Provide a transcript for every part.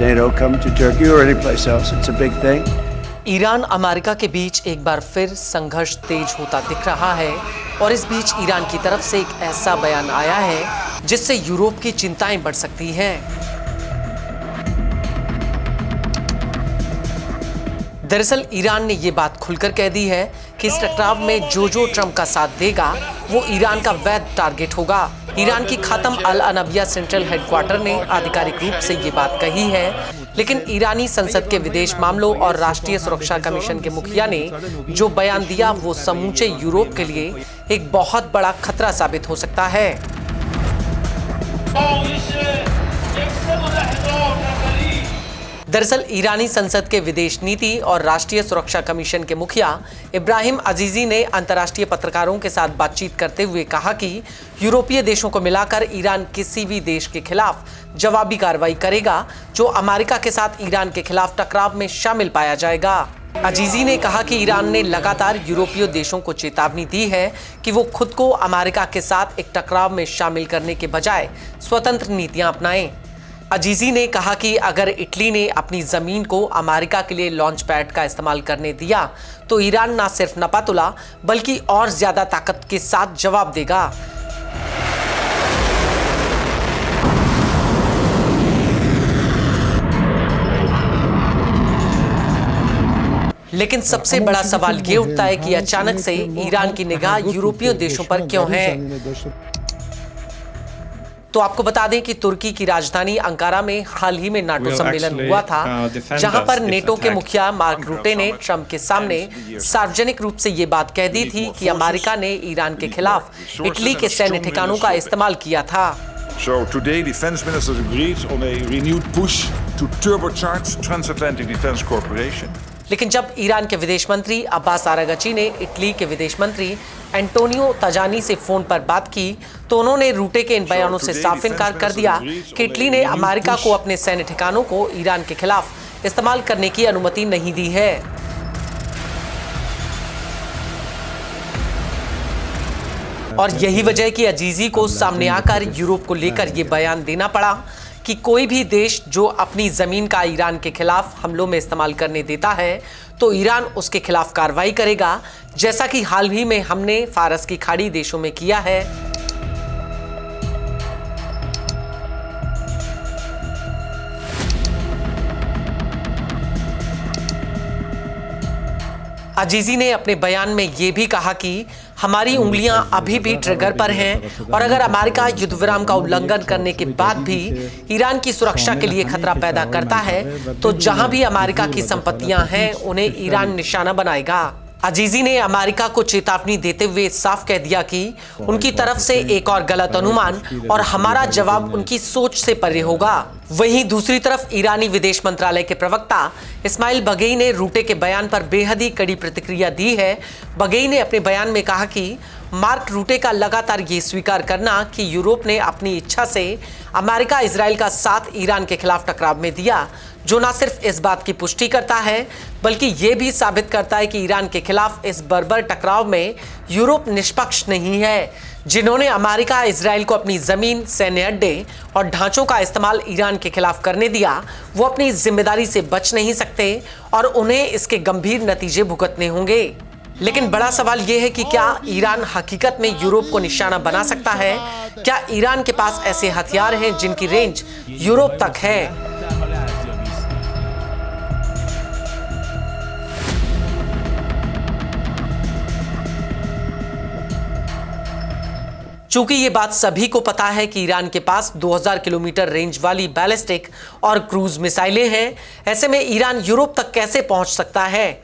NATO come to Turkey or any place else. It's a big thing. Iran America के बीच एक बार फिर संघर्ष तेज होता दिख रहा है और इस बीच ईरान की तरफ से एक ऐसा बयान आया है जिससे यूरोप की चिंताएं बढ़ सकती हैं। दरअसल ईरान ने ये बात खुलकर कह दी है कि इस टकराव में जो ट्रंप का साथ देगा वो ईरान का वैध टारगेट होगा। ईरान की खातम अल अनबिया सेंट्रल हेडक्वार्टर ने आधिकारिक रूप से ये बात कही है, लेकिन ईरानी संसद के विदेश मामलों और राष्ट्रीय सुरक्षा कमीशन के मुखिया ने जो बयान दिया वो समूचे यूरोप के लिए एक बहुत बड़ा खतरा साबित हो सकता है। दरअसल ईरानी संसद के विदेश नीति और राष्ट्रीय सुरक्षा कमीशन के मुखिया इब्राहिम अजीजी ने अंतर्राष्ट्रीय पत्रकारों के साथ बातचीत करते हुए कहा कि यूरोपीय देशों को मिलाकर ईरान किसी भी देश के खिलाफ जवाबी कार्रवाई करेगा जो अमेरिका के साथ ईरान के खिलाफ टकराव में शामिल पाया जाएगा। अजीजी ने कहा कि ईरान ने लगातार यूरोपीय देशों को चेतावनी दी है कि वो खुद को अमेरिका के साथ एक टकराव में शामिल करने के बजाय स्वतंत्र नीतियां अपनाएं। अजीजी ने कहा कि अगर इटली ने अपनी जमीन को अमेरिका के लिए लॉन्च पैड का इस्तेमाल करने दिया तो ईरान न सिर्फ नपा तुला बल्कि और ज्यादा ताकत के साथ जवाब देगा। लेकिन सबसे बड़ा सवाल ये उठता है कि अचानक से ईरान की निगाह यूरोपीय देशों पर क्यों है। तो आपको बता दें कि तुर्की की राजधानी अंकारा में हाल ही में नाटो सम्मेलन हुआ था, जहां पर नेटो के मुखिया मार्क रूटे ने ट्रंप के सामने सार्वजनिक रूप से ये बात कह दी थी कि अमेरिका ने ईरान के खिलाफ इटली के सैन्य ठिकानों का इस्तेमाल किया था। So today defense ministers agreed on a renewed push to turbocharge transatlantic defense cooperation. लेकिन जब ईरान के विदेश मंत्री अब्बास आरागची ने इटली के विदेश मंत्री एंटोनियो ताजानी से फोन पर बात की तो उन्होंने रूटे के इन बयानों से साफ इनकार कर दिया कि इटली ने अमेरिका को अपने सैन्य ठिकानों को ईरान के खिलाफ इस्तेमाल करने की अनुमति नहीं दी है। और यही वजह है कि अजीजी को सामने आकर यूरोप को लेकर ये बयान देना पड़ा कि कोई भी देश जो अपनी जमीन का ईरान के खिलाफ हमलों में इस्तेमाल करने देता है तो ईरान उसके खिलाफ कार्रवाई करेगा, जैसा कि हाल ही में हमने फारस की खाड़ी देशों में किया है। अजीजी ने अपने बयान में यह भी कहा कि हमारी उंगलियां अभी भी ट्रिगर पर हैं और अगर अमेरिका युद्ध विराम का उल्लंघन करने के बाद भी ईरान की सुरक्षा के लिए खतरा पैदा करता है तो जहां भी अमेरिका की संपत्तियां हैं उन्हें ईरान निशाना बनाएगा। अजीजी ने अमेरिका को चेतावनी देते हुए साफ कह दिया कि उनकी तरफ से एक और गलत अनुमान और हमारा जवाब उनकी सोच से परे होगा। वहीं दूसरी तरफ ईरानी विदेश मंत्रालय के प्रवक्ता इस्माइल बगेई ने रूटे के बयान पर बेहद ही कड़ी प्रतिक्रिया दी है। बगेई ने अपने बयान में कहा कि मार्क रूटे का लगातार ये स्वीकार करना कि यूरोप ने अपनी इच्छा से अमेरिका इजराइल का साथ ईरान के खिलाफ टकराव में दिया, जो न सिर्फ इस बात की पुष्टि करता है बल्कि ये भी साबित करता है कि ईरान के खिलाफ इस बर्बर टकराव में यूरोप निष्पक्ष नहीं है। जिन्होंने अमेरिका इजराइल को अपनी जमीन, सैन्य अड्डे और ढांचों का इस्तेमाल ईरान के खिलाफ करने दिया, वो अपनी जिम्मेदारी से बच नहीं सकते और उन्हें इसके गंभीर नतीजे भुगतने होंगे। लेकिन बड़ा सवाल यह है कि क्या ईरान हकीकत में यूरोप को निशाना बना सकता है? क्या ईरान के पास ऐसे हथियार हैं जिनकी रेंज यूरोप तक है? चूंकि ये बात सभी को पता है कि ईरान के पास 2000 किलोमीटर रेंज वाली बैलिस्टिक और क्रूज मिसाइलें हैं, ऐसे में ईरान यूरोप तक कैसे पहुंच सकता है?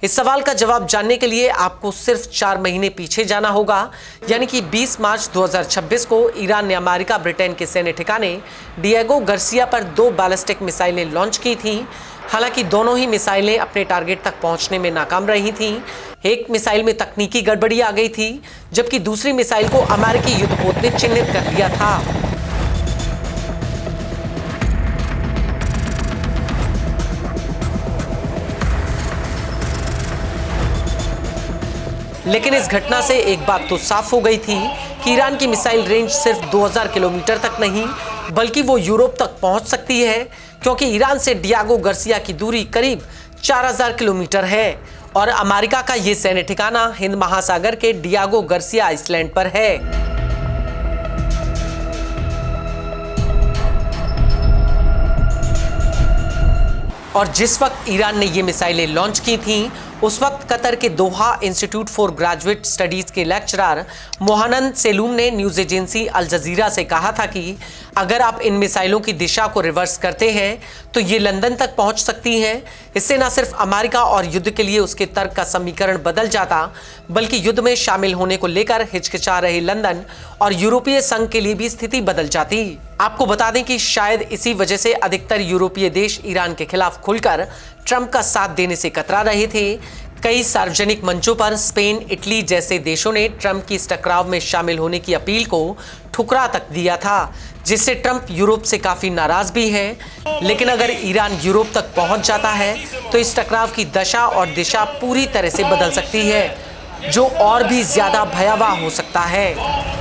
इस सवाल का जवाब जानने के लिए आपको सिर्फ 4 महीने पीछे जाना होगा, यानी कि 20 मार्च 2026 को ईरान ने अमेरिका ब्रिटेन के सैन्य ठिकाने डिएगो गार्सिया पर 2 बैलिस्टिक मिसाइलें लॉन्च की थीं। हालांकि दोनों ही मिसाइलें अपने टारगेट तक पहुंचने में नाकाम रही थीं। एक मिसाइल में तकनीकी गड़बड़ी आ गई थी, जबकि दूसरी मिसाइल को अमेरिकी युद्धपोत ने चिन्हित कर लिया था। लेकिन इस घटना से एक बात तो साफ हो गई थी कि ईरान की मिसाइल रेंज सिर्फ 2000 किलोमीटर तक नहीं बल्कि वो यूरोप तक पहुंच सकती है, क्योंकि ईरान से डियागो गार्सिया की दूरी करीब 4000 किलोमीटर है और अमेरिका का ये सैन्य ठिकाना हिंद महासागर के डियागो गार्सिया आइसलैंड पर है। और जिस वक्त ईरान ने ये मिसाइलें लॉन्च की थीं, उस वक्त कतर के दोहा इंस्टीट्यूट फॉर ग्रेजुएट स्टडीज के लेक्चरर मोहनन सेलूम ने न्यूज़ एजेंसी अल जजीरा से कहा था कि अगर आप इन मिसाइलों की दिशा को रिवर्स करते हैं तो ये लंदन तक पहुंच सकती हैं। इससे न सिर्फ अमेरिका और युद्ध के लिए उसके तर्क का समीकरण बदल जाता, बल्कि युद्ध में शामिल होने को लेकर हिचकिचा रहे लंदन और यूरोपीय संघ के लिए भी स्थिति बदल जाती। आपको बता दें कि शायद इसी वजह से अधिकतर यूरोपीय देश ईरान के खिलाफ खुलकर ट्रंप का साथ देने से कतरा रहे थे। कई सार्वजनिक मंचों पर स्पेन, इटली जैसे देशों ने ट्रंप की इस टकराव में शामिल होने की अपील को ठुकरा तक दिया था, जिससे ट्रंप यूरोप से काफी नाराज भी है। लेकिन अगर ईरान यूरोप तक पहुंच जाता है तो इस टकराव की दशा और दिशा पूरी तरह से बदल सकती है, जो और भी ज्यादा भयावह हो सकता है।